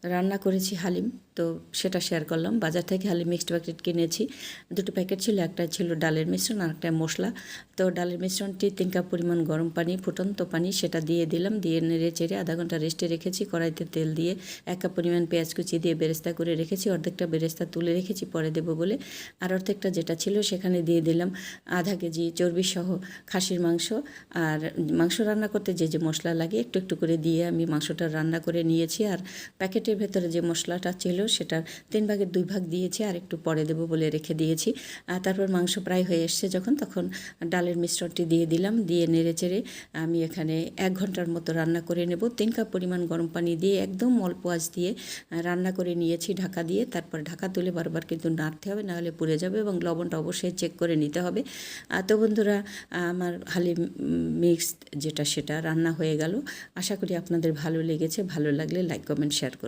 রান্না করেছি হালিম, তো সেটা শেয়ার করলাম। বাজার থেকে হালিম মিক্সড প্যাকেট কিনেছি, 2টো প্যাকেট ছিল, একটা ছিল ডালের মিশ্রণ আর একটা মশলা। তো ডালের মিশ্রণটি 3 কাপ পরিমাণ গরম পানি, ফুটন্ত পানি, সেটা দিয়ে দিলাম, দিয়ে নেড়ে চেড়ে আধা ঘন্টা রেস্টে রেখেছি। কড়াইতে তেল দিয়ে 1 কাপ পরিমাণ পেঁয়াজ কুচি দিয়ে বেরেস্তা করে রেখেছি, অর্ধেকটা বেরেস্তা তুলে রেখেছি পরে দেবো বলে, আর অর্ধেকটা যেটা ছিল সেখানে দিয়ে দিলাম আধা কেজি চর্বিসহ খাসির মাংস। আর মাংস রান্না করতে যে যে মশলা লাগে একটু একটু করে দিয়ে আমি মাংসটা রান্না করে নিয়েছি। আর প্যাকেটের ভেতরে যে মশলাটা ছিল সেটার 3 ভাগের 2 ভাগ দিয়েছি, আর একটু পরে দেবো বলে রেখে দিয়েছি। তারপর মাংস প্রায় হয়ে এসছে যখন, তখন ডালের মিশ্রণটি দিয়ে দিলাম, দিয়ে নেড়ে চেড়ে আমি এখানে 1 ঘন্টার মতো রান্না করে নেব। 3 কাপ পরিমাণ গরম পানি দিয়ে একদম অল্প আঁচ দিয়ে রান্না করে নিয়েছি ঢাকা দিয়ে। তারপর ঢাকা তুলে বারবার কিন্তু নাড়তে হবে, নাহলে পুড়ে যাবে, এবং লবণটা অবশ্যই চেক করে নিতে হবে। তো বন্ধুরা, আমার হালিম মিক্সড যেটা সেটা রান্না হয়ে গেল। আশা করি আপনাদের ভালো লেগেছে। ভালো লাগলে লাইক কমেন্ট শেয়ার করুন।